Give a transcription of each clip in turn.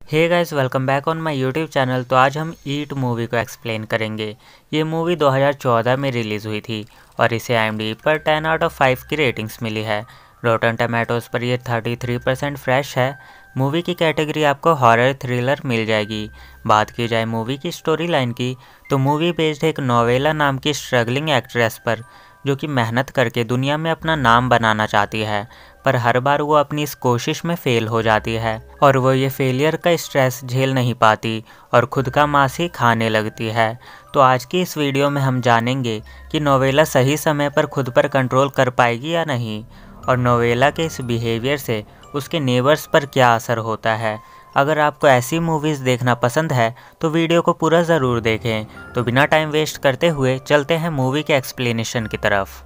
Hey guys, welcome back on my YouTube channel. तो आज हम ईट मूवी को एक्सप्लेन करेंगे। ये मूवी 2014 में रिलीज़ हुई थी और इसे IMDb पर 10 आउट ऑफ 5 की रेटिंग्स मिली है। रोटन टमाटोज़ पर ये 33% फ्रेश है। मूवी की कैटेगरी आपको हॉरर थ्रिलर मिल जाएगी। बात की जाए मूवी की स्टोरी लाइन की, तो मूवी बेस्ड एक नोवेला नाम की स्ट्रगलिंग एक्ट्रेस पर, जो कि मेहनत करके दुनिया में अपना नाम बनाना चाहती है, पर हर बार वो अपनी इस कोशिश में फेल हो जाती है और वो ये फेलियर का स्ट्रेस झेल नहीं पाती और खुद का मांस ही खाने लगती है। तो आज की इस वीडियो में हम जानेंगे कि नोवेला सही समय पर खुद पर कंट्रोल कर पाएगी या नहीं, और नोवेला के इस बिहेवियर से उसके नेबर्स पर क्या असर होता है। अगर आपको ऐसी मूवीज़ देखना पसंद है तो वीडियो को पूरा ज़रूर देखें। तो बिना टाइम वेस्ट करते हुए चलते हैं मूवी के एक्सप्लेनेशन की तरफ।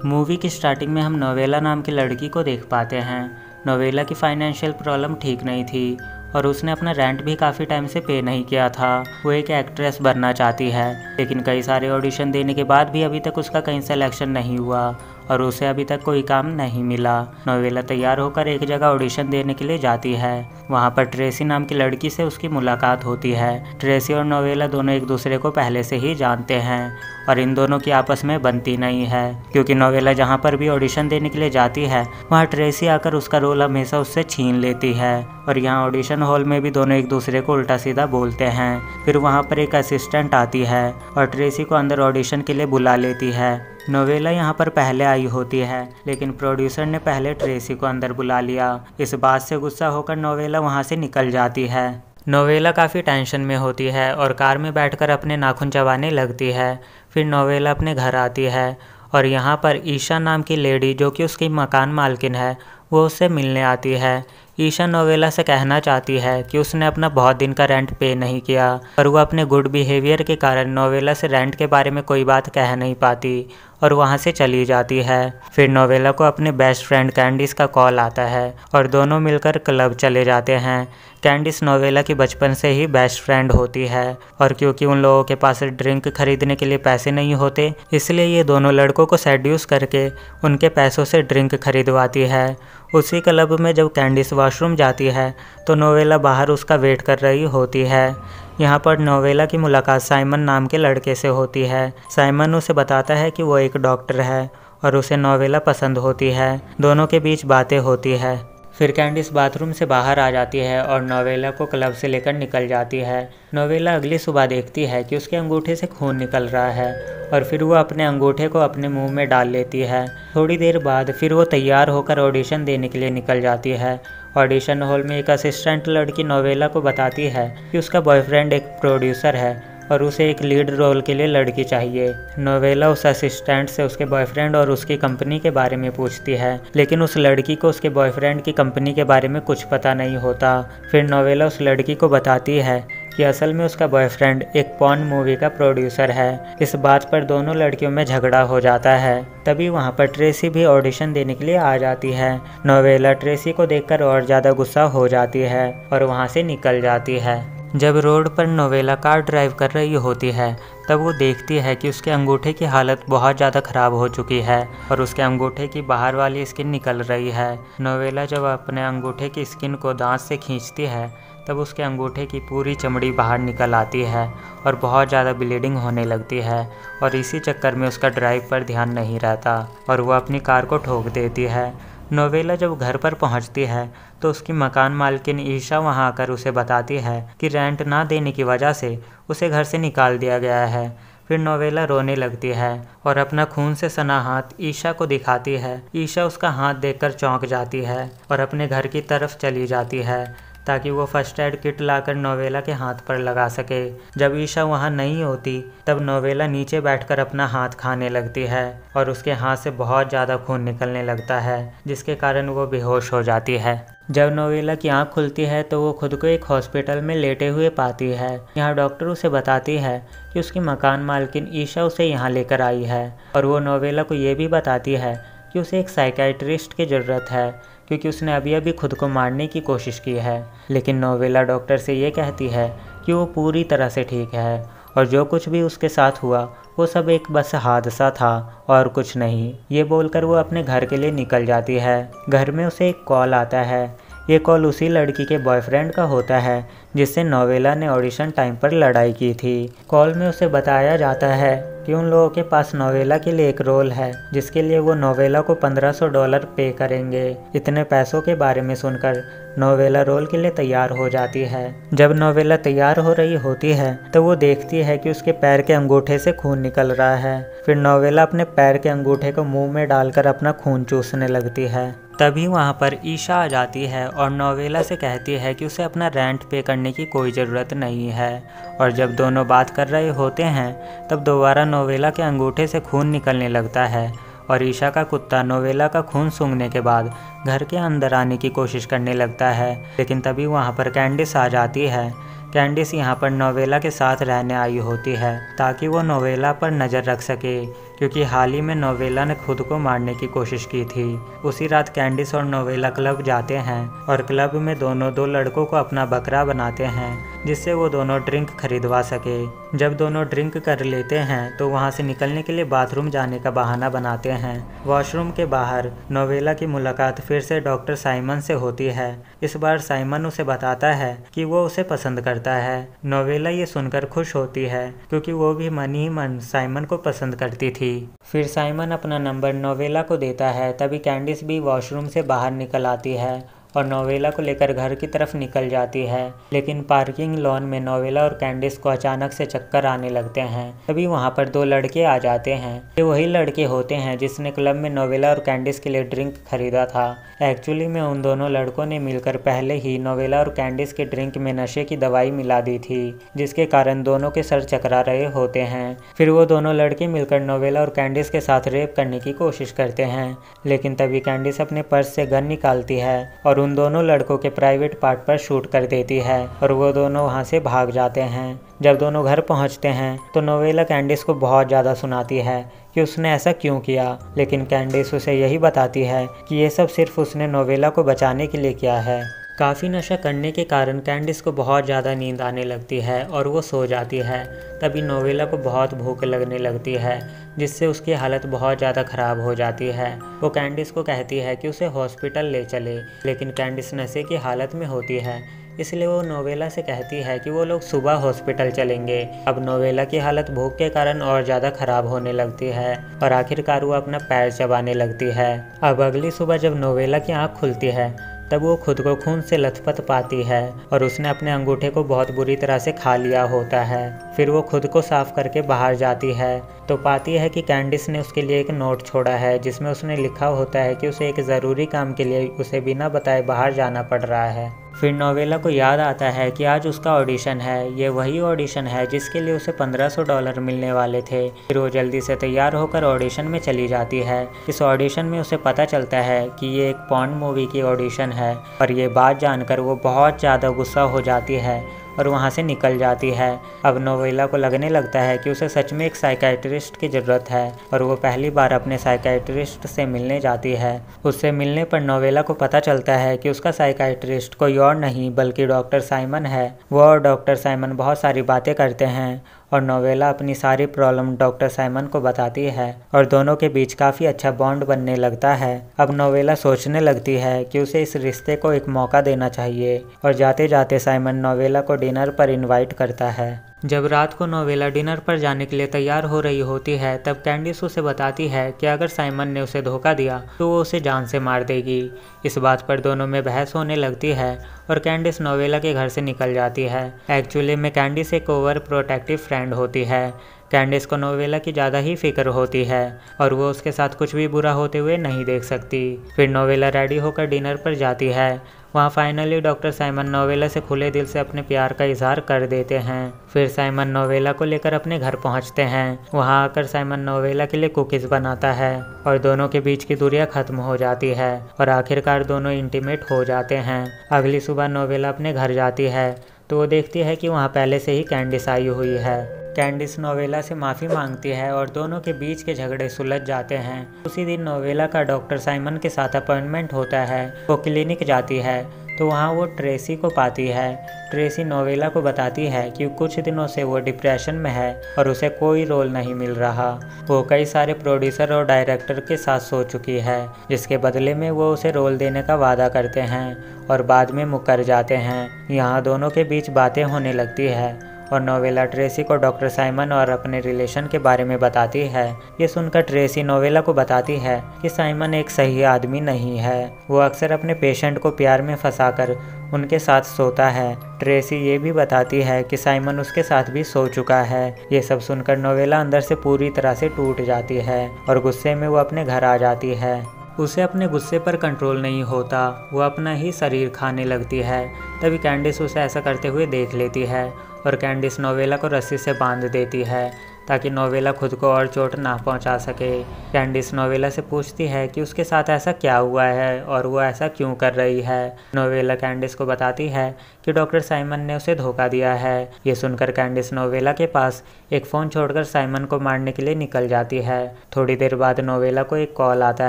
मूवी की स्टार्टिंग में हम नोवेला नाम की लड़की को देख पाते हैं। नोवेला की फाइनेंशियल प्रॉब्लम ठीक नहीं थी और उसने अपना रेंट भी काफ़ी टाइम से पे नहीं किया था। वो एक एक्ट्रेस बनना चाहती है, लेकिन कई सारे ऑडिशन देने के बाद भी अभी तक उसका कहीं सिलेक्शन नहीं हुआ और उसे अभी तक कोई काम नहीं मिला। नोवेला तैयार होकर एक जगह ऑडिशन देने के लिए जाती है। वहाँ पर ट्रेसी नाम की लड़की से उसकी मुलाकात होती है। ट्रेसी और नोवेला दोनों एक दूसरे को पहले से ही जानते हैं और इन दोनों की आपस में बनती नहीं है, क्योंकि नोवेला जहाँ पर भी ऑडिशन देने के लिए जाती है वहाँ ट्रेसी आकर उसका रोल हमेशा उससे छीन लेती है और यहाँ ऑडिशन हॉल में भी दोनों एक दूसरे को उल्टा सीधा बोलते हैं। फिर वहाँ पर एक असिस्टेंट आती है और ट्रेसी को अंदर ऑडिशन के लिए बुला लेती है। नोवेला यहाँ पर पहले आई होती है, लेकिन प्रोड्यूसर ने पहले ट्रेसी को अंदर बुला लिया। इस बात से गुस्सा होकर नोवेला वहाँ से निकल जाती है। नोवेला काफ़ी टेंशन में होती है और कार में बैठकर अपने नाखून चबाने लगती है। फिर नोवेला अपने घर आती है और यहाँ पर ईशा नाम की लेडी, जो कि उसकी मकान मालकिन है, वो उससे मिलने आती है। ईशा नोवेला से कहना चाहती है कि उसने अपना बहुत दिन का रेंट पे नहीं किया, पर वो अपने गुड बिहेवियर के कारण नोवेला से रेंट के बारे में कोई बात कह नहीं पाती और वहाँ से चली जाती है। फिर नोवेला को अपने बेस्ट फ्रेंड कैंडिस का कॉल आता है और दोनों मिलकर क्लब चले जाते हैं। कैंडिस नोवेला की बचपन से ही बेस्ट फ्रेंड होती है और क्योंकि उन लोगों के पास ड्रिंक खरीदने के लिए पैसे नहीं होते, इसलिए ये दोनों लड़कों को सेड्यूस करके उनके पैसों से ड्रिंक खरीदवाती है। उसी क्लब में जब कैंडिस वॉशरूम जाती है तो नोवेला बाहर उसका वेट कर रही होती है। यहाँ पर नोवेला की मुलाकात साइमन नाम के लड़के से होती है। साइमन उसे बताता है कि वो एक डॉक्टर है और उसे नोवेला पसंद होती है। दोनों के बीच बातें होती है। फिर कैंडिस बाथरूम से बाहर आ जाती है और नोवेला को क्लब से लेकर निकल जाती है। नोवेला अगली सुबह देखती है कि उसके अंगूठे से खून निकल रहा है और फिर वो अपने अंगूठे को अपने मुंह में डाल लेती है। थोड़ी देर बाद फिर वो तैयार होकर ऑडिशन देने के लिए निकल जाती है। ऑडिशन हॉल में एक असिस्टेंट लड़की नोवेला को बताती है कि उसका बॉयफ्रेंड एक प्रोड्यूसर है और उसे एक लीड रोल के लिए लड़की चाहिए। नोवेला उस असिस्टेंट से उसके बॉयफ्रेंड और उसकी कंपनी के बारे में पूछती है, लेकिन उस लड़की को उसके बॉयफ्रेंड की कंपनी के बारे में कुछ पता नहीं होता। फिर नोवेला उस लड़की को बताती है कि असल में उसका बॉयफ्रेंड एक पॉर्न मूवी का प्रोड्यूसर है। इस बात पर दोनों लड़कियों में झगड़ा हो जाता है। तभी वहाँ पर ट्रेसी भी ऑडिशन देने के लिए आ जाती है। नोवेला ट्रेसी को देखकर और ज़्यादा गुस्सा हो जाती है और वहाँ से निकल जाती है। जब रोड पर नोवेला कार ड्राइव कर रही होती है तब वो देखती है कि उसके अंगूठे की हालत बहुत ज़्यादा ख़राब हो चुकी है और उसके अंगूठे की बाहर वाली स्किन निकल रही है। नोवेला जब अपने अंगूठे की स्किन को दांत से खींचती है तब उसके अंगूठे की पूरी चमड़ी बाहर निकल आती है और बहुत ज़्यादा ब्लीडिंग होने लगती है और इसी चक्कर में उसका ड्राइव पर ध्यान नहीं रहता और वो अपनी कार को ठोक देती है। नोवेला जब घर पर पहुंचती है तो उसकी मकान मालकिन ईशा वहां आकर उसे बताती है कि रेंट ना देने की वजह से उसे घर से निकाल दिया गया है। फिर नोवेला रोने लगती है और अपना खून से सना हाथ ईशा को दिखाती है। ईशा उसका हाथ देखकर चौंक जाती है और अपने घर की तरफ चली जाती है ताकि वो फर्स्ट एड किट लाकर नोवेला के हाथ पर लगा सके। जब ईशा वहाँ नहीं होती तब नोवेला नीचे बैठकर अपना हाथ खाने लगती है और उसके हाथ से बहुत ज़्यादा खून निकलने लगता है, जिसके कारण वो बेहोश हो जाती है। जब नोवेला की आंख खुलती है तो वो खुद को एक हॉस्पिटल में लेटे हुए पाती है। यहाँ डॉक्टर उसे बताती है कि उसकी मकान मालकिन ईशा उसे यहाँ लेकर आई है, और वो नोवेला को ये भी बताती है कि उसे एक साइकियाट्रिस्ट की ज़रूरत है क्योंकि उसने अभी अभी खुद को मारने की कोशिश की है। लेकिन नोवेला डॉक्टर से ये कहती है कि वो पूरी तरह से ठीक है और जो कुछ भी उसके साथ हुआ वो सब एक बस हादसा था और कुछ नहीं। ये बोलकर वो अपने घर के लिए निकल जाती है। घर में उसे एक कॉल आता है। ये कॉल उसी लड़की के बॉयफ्रेंड का होता है जिससे नोवेला ने ऑडिशन टाइम पर लड़ाई की थी। कॉल में उसे बताया जाता है कि उन लोगों के पास नोवेला के लिए एक रोल है जिसके लिए वो नोवेला को $1500 पे करेंगे। इतने पैसों के बारे में सुनकर नोवेला रोल के लिए तैयार हो जाती है। जब नोवेला तैयार हो रही होती है तो वो देखती है कि उसके पैर के अंगूठे से खून निकल रहा है। फिर नोवेला अपने पैर के अंगूठे को मुंह में डालकर अपना खून चूसने लगती है। तभी वहाँ पर ईशा आ जाती है और नोवेला से कहती है कि उसे अपना रेंट पे करने की कोई ज़रूरत नहीं है। और जब दोनों बात कर रहे होते हैं तब दोबारा नोवेला के अंगूठे से खून निकलने लगता है और ईशा का कुत्ता नोवेला का खून सूंघने के बाद घर के अंदर आने की कोशिश करने लगता है। लेकिन तभी वहाँ पर कैंडिस आ जाती है। कैंडिस यहाँ पर नोवेला के साथ रहने आई होती है ताकि वो नोवेला पर नज़र रख सके क्योंकि हाल ही में नोवेला ने खुद को मारने की कोशिश की थी। उसी रात कैंडिस और नोवेला क्लब जाते हैं और क्लब में दोनों दो लड़कों को अपना बकरा बनाते हैं जिससे वो दोनों ड्रिंक खरीदवा सके। जब दोनों ड्रिंक कर लेते हैं तो वहाँ से निकलने के लिए बाथरूम जाने का बहाना बनाते हैं। वॉशरूम के बाहर नोवेला की मुलाकात फिर से डॉक्टर साइमन से होती है। इस बार साइमन उसे बताता है कि वो उसे पसंद करता है। नोवेला ये सुनकर खुश होती है क्योंकि वो भी मन ही मन साइमन को पसंद करती थी। फिर साइमन अपना नंबर नोवेला को देता है। तभी कैंडिस भी वॉशरूम से बाहर निकल आती है और नोवेला को लेकर घर की तरफ निकल जाती है। लेकिन पार्किंग लॉन में नोवेला और कैंडिस को अचानक से चक्कर आने लगते हैं। तभी वहाँ पर दो लड़के आ जाते हैं। ये वही लड़के होते हैं जिसने क्लब में नोवेला और कैंडिस के लिए ड्रिंक खरीदा था। एक्चुअली में उन दोनों लड़कों ने मिलकर पहले ही नोवेला और कैंडिस के ड्रिंक में नशे की दवाई मिला दी थी जिसके कारण दोनों के सर चकरा रहे होते हैं। फिर वो दोनों लड़के मिलकर नोवेला और कैंडिस के साथ रेप करने की कोशिश करते हैं। लेकिन तभी कैंडिस अपने पर्स से गन निकालती है और उन दोनों लड़कों के प्राइवेट पार्ट पर शूट कर देती है और वो दोनों वहाँ से भाग जाते हैं। जब दोनों घर पहुँचते हैं तो नोवेला कैंडिस को बहुत ज़्यादा सुनाती है कि उसने ऐसा क्यों किया। लेकिन कैंडिस उसे यही बताती है कि ये सब सिर्फ उसने नोवेला को बचाने के लिए किया है। काफ़ी नशा करने के कारण कैंडिस को बहुत ज़्यादा नींद आने लगती है और वो सो जाती है। तभी नोवेला को बहुत भूख लगने लगती है जिससे उसकी हालत बहुत ज़्यादा ख़राब हो जाती है। वो कैंडिस को कहती है कि उसे हॉस्पिटल ले चले, लेकिन कैंडिस नशे की हालत में होती है इसलिए वो नोवेला से कहती है कि वो लोग सुबह हॉस्पिटल चलेंगे। अब नोवेला की हालत भूख के कारण और ज़्यादा ख़राब होने लगती है और आखिरकार वो अपना पैर चबाने लगती है। अब अगली सुबह जब नोवेला की आँख खुलती है तब वो खुद को खून से लथपथ पाती है और उसने अपने अंगूठे को बहुत बुरी तरह से खा लिया होता है। फिर वो खुद को साफ करके बाहर जाती है तो पाती है कि कैंडिस ने उसके लिए एक नोट छोड़ा है जिसमें उसने लिखा होता है कि उसे एक ज़रूरी काम के लिए उसे बिना बताए बाहर जाना पड़ रहा है। फिर नोवेला को याद आता है कि आज उसका ऑडिशन है। ये वही ऑडिशन है जिसके लिए उसे $1500 मिलने वाले थे। फिर वो जल्दी से तैयार होकर ऑडिशन में चली जाती है। इस ऑडिशन में उसे पता चलता है कि ये एक पॉर्न मूवी की ऑडिशन है और ये बात जानकर वो बहुत ज़्यादा गुस्सा हो जाती है और वहाँ से निकल जाती है। अब नोवेला को लगने लगता है कि उसे सच में एक साइकियाट्रिस्ट की ज़रूरत है और वो पहली बार अपने साइकियाट्रिस्ट से मिलने जाती है। उससे मिलने पर नोवेला को पता चलता है कि उसका साइकियाट्रिस्ट कोई और नहीं बल्कि डॉक्टर साइमन है। वो और डॉक्टर साइमन बहुत सारी बातें करते हैं और नोवेला अपनी सारी प्रॉब्लम डॉक्टर साइमन को बताती है और दोनों के बीच काफ़ी अच्छा बॉन्ड बनने लगता है। अब नोवेला सोचने लगती है कि उसे इस रिश्ते को एक मौका देना चाहिए और जाते जाते साइमन नोवेला को डिनर पर इनवाइट करता है। जब रात को नोवेला डिनर पर जाने के लिए तैयार हो रही होती है तब कैंडिस उसे बताती है कि अगर साइमन ने उसे धोखा दिया तो वो उसे जान से मार देगी। इस बात पर दोनों में बहस होने लगती है और कैंडिस नोवेला के घर से निकल जाती है। एक्चुअली में कैंडिस एक ओवर प्रोटेक्टिव फ्रेंड होती है। कैंडिस को नोवेला की ज़्यादा ही फिक्र होती है और वो उसके साथ कुछ भी बुरा होते हुए नहीं देख सकती। फिर नोवेला रेडी होकर डिनर पर जाती है। वहाँ फाइनली डॉक्टर साइमन नोवेला से खुले दिल से अपने प्यार का इजहार कर देते हैं। फिर साइमन नोवेला को लेकर अपने घर पहुँचते हैं। वहाँ आकर साइमन नोवेला के लिए कुकीज़ बनाता है और दोनों के बीच की दूरियाँ खत्म हो जाती है और आखिरकार दोनों इंटीमेट हो जाते हैं। अगली सुबह नोवेला अपने घर जाती है तो वो देखती है कि वहाँ पहले से ही कैंडिस आई हुई है। कैंडिस नोवेला से माफ़ी मांगती है और दोनों के बीच के झगड़े सुलझ जाते हैं। उसी दिन नोवेला का डॉक्टर साइमन के साथ अपॉइंटमेंट होता है। वो क्लिनिक जाती है तो वहाँ वो ट्रेसी को पाती है। ट्रेसी नोवेला को बताती है कि कुछ दिनों से वो डिप्रेशन में है और उसे कोई रोल नहीं मिल रहा। वो कई सारे प्रोड्यूसर और डायरेक्टर के साथ सो चुकी है, जिसके बदले में वो उसे रोल देने का वादा करते हैं और बाद में मुकर जाते हैं। यहाँ दोनों के बीच बातें होने लगती है और नोवेला ट्रेसी को डॉक्टर साइमन और अपने रिलेशन के बारे में बताती है। ये सुनकर ट्रेसी नोवेला को बताती है कि साइमन एक सही आदमी नहीं है। वो अक्सर अपने पेशेंट को प्यार में फंसाकर उनके साथ सोता है। ट्रेसी ये भी बताती है कि साइमन उसके साथ भी सो चुका है। ये सब सुनकर नोवेला अंदर से पूरी तरह से टूट जाती है और गुस्से में वो अपने घर आ जाती है। उसे अपने गुस्से पर कंट्रोल नहीं होता, वो अपना ही शरीर खाने लगती है। तभी कैंडिस उसे ऐसा करते हुए देख लेती है और कैंडिस नोवेला को रस्सी से बांध देती है ताकि नोवेला खुद को और चोट ना पहुंचा सके। कैंडिस नोवेला से पूछती है कि उसके साथ ऐसा क्या हुआ है और वो ऐसा क्यों कर रही है। नोवेला कैंडिस को बताती है कि डॉक्टर साइमन ने उसे धोखा दिया है। ये सुनकर कैंडिस नोवेला के पास एक फ़ोन छोड़कर साइमन को मारने के लिए निकल जाती है। थोड़ी देर बाद नोवेला को एक कॉल आता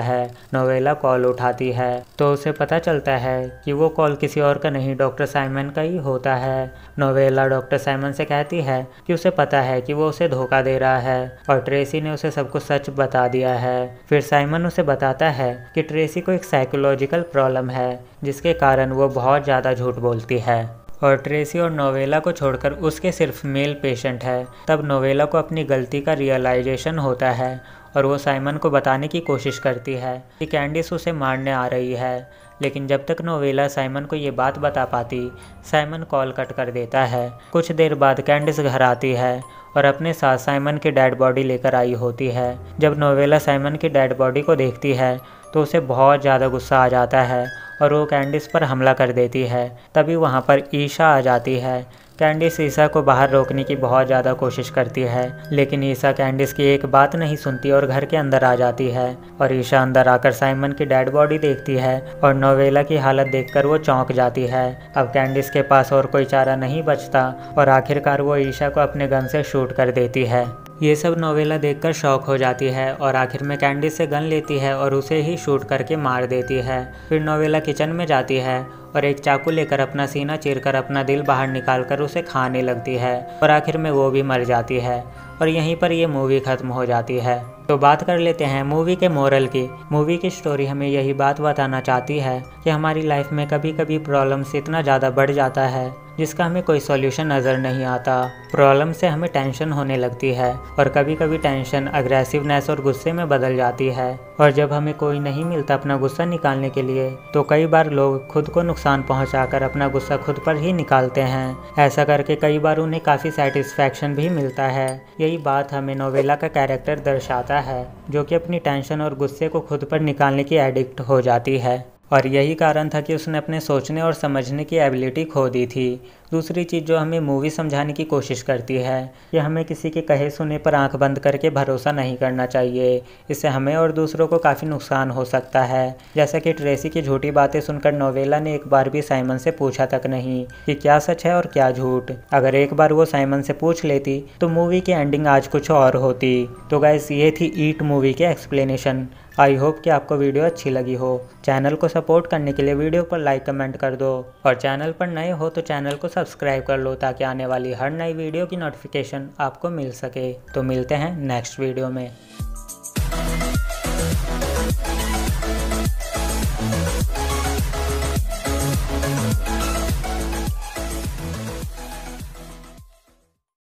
है। नोवेला कॉल उठाती है तो उसे पता चलता है कि वो कॉल किसी और का नहीं, डॉक्टर साइमन का ही होता है। नोवेला डॉक्टर साइमन से कहती है कि उसे पता है कि वो उसे धोखा दे रहा है और ट्रेसी ने उसे सब कुछ सच बता दिया है। फिर साइमन उसे बताता है कि ट्रेसी को एक साइकोलॉजिकल प्रॉब्लम है जिसके कारण वो बहुत ज़्यादा झूठ बोलती है और ट्रेसी और नोवेला को छोड़कर उसके सिर्फ मेल पेशेंट है। तब नोवेला को अपनी गलती का रियलाइजेशन होता है और वो साइमन को बताने की कोशिश करती है कि कैंडिस उसे मारने आ रही है, लेकिन जब तक नोवेला साइमन को ये बात बता पाती, साइमन कॉल कट कर देता है। कुछ देर बाद कैंडिस घर आती है और अपने साथ साइमन की डेड बॉडी लेकर आई होती है। जब नोवेला साइमन की डेड बॉडी को देखती है तो उसे बहुत ज़्यादा गुस्सा आ जाता है और वो कैंडिस पर हमला कर देती है। तभी वहाँ पर ईशा आ जाती है। कैंडिस ईशा को बाहर रोकने की बहुत ज़्यादा कोशिश करती है, लेकिन ईशा कैंडिस की एक बात नहीं सुनती और घर के अंदर आ जाती है और ईशा अंदर आकर साइमन की डेड बॉडी देखती है और नोवेला की हालत देखकर वो चौंक जाती है। अब कैंडिस के पास और कोई चारा नहीं बचता और आखिरकार वो ईशा को अपने गन से शूट कर देती है। ये सब नोवेला देखकर शॉक हो जाती है और आखिर में कैंडिस से गन लेती है और उसे ही शूट करके मार देती है। फिर नोवेला किचन में जाती है और एक चाकू लेकर अपना सीना चीरकर अपना दिल बाहर निकालकर उसे खाने लगती है और आखिर में वो भी मर जाती है और यहीं पर ये मूवी ख़त्म हो जाती है। तो बात कर लेते हैं मूवी के मोरल की। मूवी की स्टोरी हमें यही बात बताना चाहती है कि हमारी लाइफ में कभी कभी प्रॉब्लम्स इतना ज़्यादा बढ़ जाता है जिसका हमें कोई सॉल्यूशन नज़र नहीं आता। प्रॉब्लम से हमें टेंशन होने लगती है और कभी कभी टेंशन अग्रेसिवनेस और गुस्से में बदल जाती है और जब हमें कोई नहीं मिलता अपना गुस्सा निकालने के लिए तो कई बार लोग खुद को नुकसान पहुंचाकर अपना गुस्सा खुद पर ही निकालते हैं। ऐसा करके कई बार उन्हें काफ़ी सेटिस्फैक्शन भी मिलता है। यही बात हमें नोवेला का कैरेक्टर दर्शाता है, जो कि अपनी टेंशन और गुस्से को खुद पर निकालने की एडिक्ट हो जाती है और यही कारण था कि उसने अपने सोचने और समझने की एबिलिटी खो दी थी। दूसरी चीज़ जो हमें मूवी समझाने की कोशिश करती है कि हमें किसी के कहे सुने पर आंख बंद करके भरोसा नहीं करना चाहिए। इससे हमें और दूसरों को काफ़ी नुकसान हो सकता है। जैसा कि ट्रेसी की झूठी बातें सुनकर नोवेला ने एक बार भी साइमन से पूछा तक नहीं कि क्या सच है और क्या झूठ। अगर एक बार वो साइमन से पूछ लेती तो मूवी की एंडिंग आज कुछ और होती। तो गाइस, ये थी ईट मूवी के एक्सप्लेनेशन। आई होप कि आपको वीडियो अच्छी लगी हो। चैनल को सपोर्ट करने के लिए वीडियो पर लाइक कमेंट कर दो और चैनल पर नए हो तो चैनल को सब्सक्राइब कर लो ताकि आने वाली हर नई वीडियो की नोटिफिकेशन आपको मिल सके। तो मिलते हैं नेक्स्ट वीडियो में।